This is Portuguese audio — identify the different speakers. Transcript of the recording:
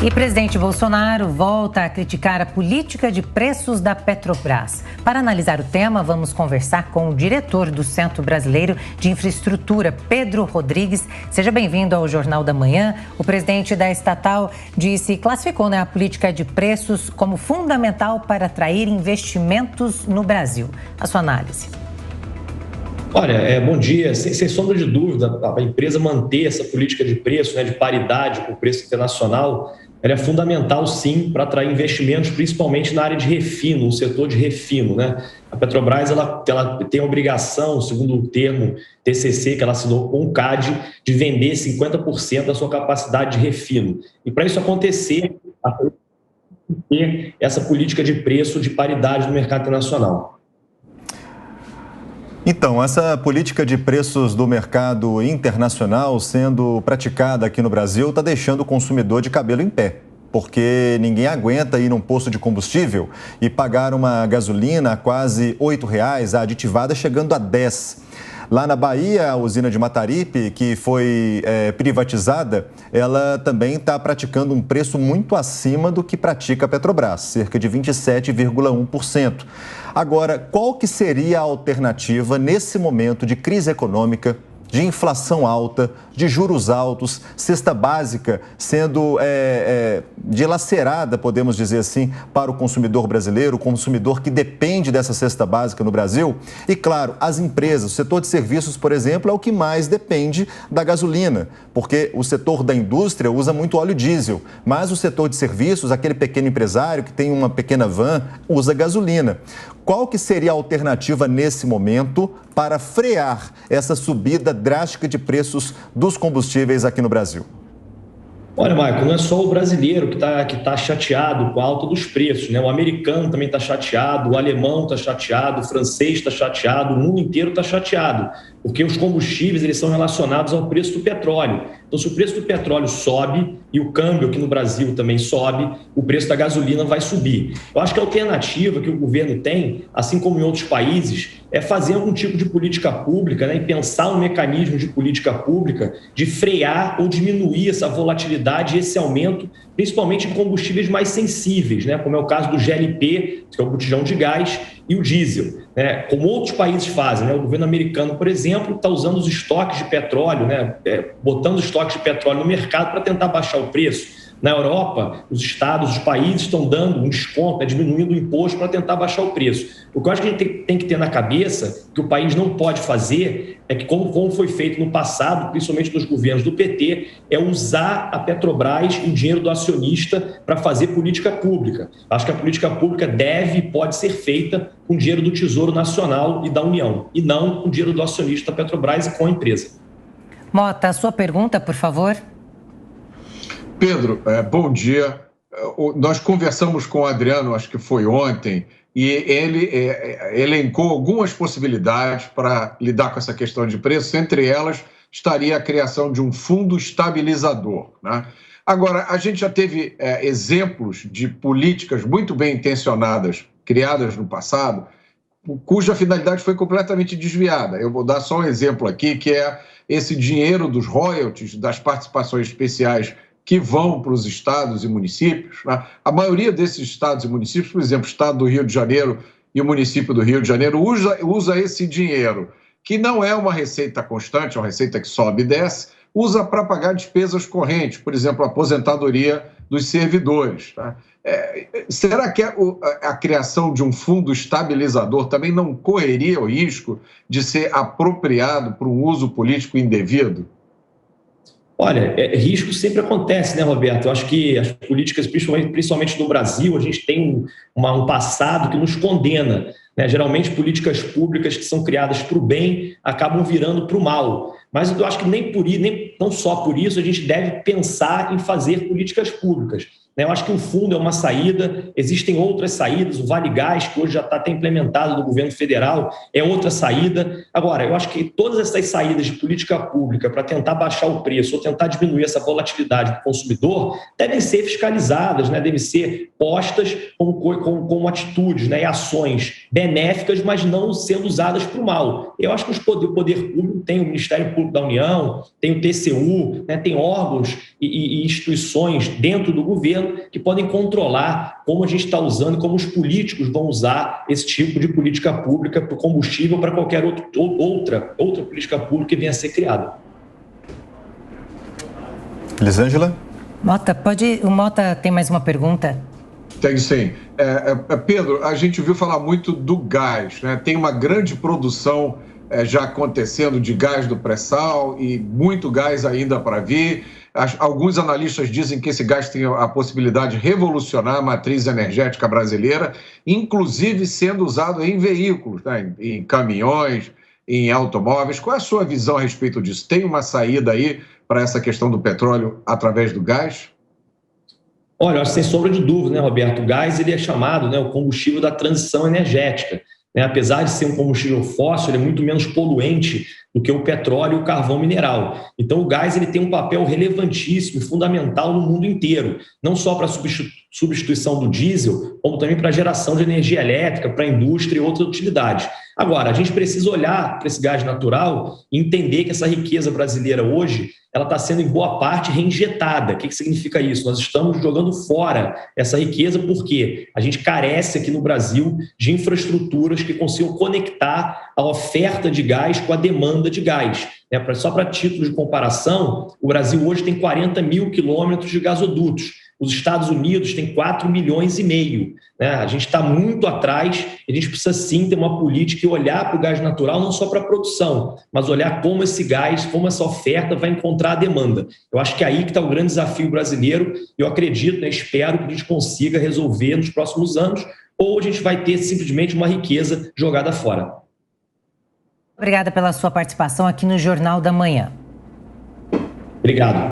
Speaker 1: E presidente Bolsonaro volta a criticar a política de preços da Petrobras. Para analisar o tema, vamos conversar com o diretor do Centro Brasileiro de Infraestrutura, Pedro Rodrigues. Seja bem-vindo ao Jornal da Manhã. O presidente da estatal classificou a política de preços como fundamental para atrair investimentos no Brasil. A sua análise.
Speaker 2: Olha, bom dia. Sem sombra de dúvida, a empresa manter essa política de preço, de paridade com o preço internacional, ela é fundamental, sim, para atrair investimentos, principalmente na área de refino, no setor de refino, A Petrobras ela tem a obrigação, segundo o termo TCC que ela assinou com o CAD, de vender 50% da sua capacidade de refino. E para isso acontecer, ter essa política de preço de paridade no mercado internacional.
Speaker 3: Então, essa política de preços do mercado internacional sendo praticada aqui no Brasil está deixando o consumidor de cabelo em pé, porque ninguém aguenta ir num posto de combustível e pagar uma gasolina a quase R$ 8,00, a aditivada chegando a R$ 10. Lá na Bahia, a usina de Mataripe, que foi privatizada, ela também está praticando um preço muito acima do que pratica a Petrobras, cerca de 27,1%. Agora, qual que seria a alternativa nesse momento de crise econômica, de inflação alta, de juros altos, cesta básica sendo dilacerada, podemos dizer assim, para o consumidor brasileiro, o consumidor que depende dessa cesta básica no Brasil? E, claro, as empresas, o setor de serviços, por exemplo, é o que mais depende da gasolina, porque o setor da indústria usa muito óleo diesel, mas o setor de serviços, aquele pequeno empresário que tem uma pequena van, usa gasolina. Qual que seria a alternativa nesse momento para frear essa subida drástica de preços dos combustíveis aqui no Brasil?
Speaker 2: Olha, Michael, não é só o brasileiro que tá chateado com a alta dos preços, O americano também está chateado, o alemão está chateado, o francês está chateado, o mundo inteiro está chateado, porque os combustíveis eles são relacionados ao preço do petróleo. Então, se o preço do petróleo sobe e o câmbio aqui no Brasil também sobe, o preço da gasolina vai subir. Eu acho que a alternativa que o governo tem, assim como em outros países, é fazer algum tipo de política pública, e pensar um mecanismo de política pública de frear ou diminuir essa volatilidade e esse aumento, principalmente em combustíveis mais sensíveis, como é o caso do GLP, que é o botijão de gás, e o diesel, como outros países fazem, O governo americano, por exemplo, está usando os estoques de petróleo, botando os estoques de petróleo no mercado para tentar baixar o preço. Na Europa, os estados, os países estão dando um desconto, diminuindo o imposto para tentar baixar o preço. O que eu acho que a gente tem que ter na cabeça, que o país não pode fazer, é que como foi feito no passado, principalmente nos governos do PT, é usar a Petrobras e o dinheiro do acionista para fazer política pública. Acho que a política pública deve e pode ser feita com dinheiro do Tesouro Nacional e da União, e não com dinheiro do acionista da Petrobras e com a empresa.
Speaker 1: Mota, a sua pergunta, por favor.
Speaker 4: Pedro, bom dia. Nós conversamos com o Adriano, acho que foi ontem, e ele elencou algumas possibilidades para lidar com essa questão de preço. Entre elas, estaria a criação de um fundo estabilizador, Agora, a gente já teve exemplos de políticas muito bem intencionadas, criadas no passado, cuja finalidade foi completamente desviada. Eu vou dar só um exemplo aqui, que é esse dinheiro dos royalties, das participações especiais que vão para os estados e municípios. A maioria desses estados e municípios, por exemplo, o estado do Rio de Janeiro e o município do Rio de Janeiro, usa esse dinheiro, que não é uma receita constante, é uma receita que sobe e desce, usa para pagar despesas correntes, por exemplo, a aposentadoria dos servidores. Será que a criação de um fundo estabilizador também não correria o risco de ser apropriado para um uso político indevido?
Speaker 2: Olha, risco sempre acontece, Roberto? Eu acho que as políticas, principalmente no Brasil, a gente tem um passado que nos condena. Geralmente, políticas públicas que são criadas para o bem acabam virando para o mal. Mas eu acho que não só por isso a gente deve pensar em fazer políticas públicas. Eu acho que o fundo é uma saída, existem outras saídas, o Vale Gás, que hoje já está até implementado no governo federal, é outra saída. Agora, eu acho que todas essas saídas de política pública para tentar baixar o preço ou tentar diminuir essa volatilidade do consumidor devem ser fiscalizadas, devem ser postas como atitudes e ações benéficas, mas não sendo usadas para o mal. Eu acho que o poder público tem, o Ministério Público Público da União, tem o TCU, né, tem órgãos e instituições dentro do governo que podem controlar como a gente está usando e como os políticos vão usar esse tipo de política pública para o combustível ou para qualquer outra política pública que venha a ser criada.
Speaker 3: Elisângela?
Speaker 1: O Mota tem mais uma pergunta?
Speaker 4: Tem sim. Pedro, a gente ouviu falar muito do gás, né? Tem uma grande produção já acontecendo de gás do pré-sal e muito gás ainda para vir. Alguns analistas dizem que esse gás tem a possibilidade de revolucionar a matriz energética brasileira, inclusive sendo usado em veículos, né? Em caminhões, em automóveis. Qual é a sua visão a respeito disso? Tem uma saída aí para essa questão do petróleo através do gás?
Speaker 2: Olha, acho que sem sombra de dúvida, né, Roberto? O gás ele é chamado, né, o combustível da transição energética. Né? Apesar de ser um combustível fóssil, ele é muito menos poluente do que o petróleo e o carvão mineral. Então, o gás ele tem um papel relevantíssimo e fundamental no mundo inteiro, não só para a substituição do diesel, como também para a geração de energia elétrica, para a indústria e outras utilidades. Agora, a gente precisa olhar para esse gás natural e entender que essa riqueza brasileira hoje ela está sendo, em boa parte, reinjetada. O que significa isso? Nós estamos jogando fora essa riqueza porque a gente carece aqui no Brasil de infraestruturas que consigam conectar a oferta de gás com a demanda de gás. Só para título de comparação, o Brasil hoje tem 40 mil quilômetros de gasodutos. Os Estados Unidos têm 4,5 milhões. Né? A gente está muito atrás e a gente precisa sim ter uma política e olhar para o gás natural não só para a produção, mas olhar como esse gás, como essa oferta vai encontrar a demanda. Eu acho que é aí que está o grande desafio brasileiro e eu acredito, né, espero que a gente consiga resolver nos próximos anos ou a gente vai ter simplesmente uma riqueza jogada fora.
Speaker 1: Obrigada pela sua participação aqui no Jornal da Manhã.
Speaker 2: Obrigado.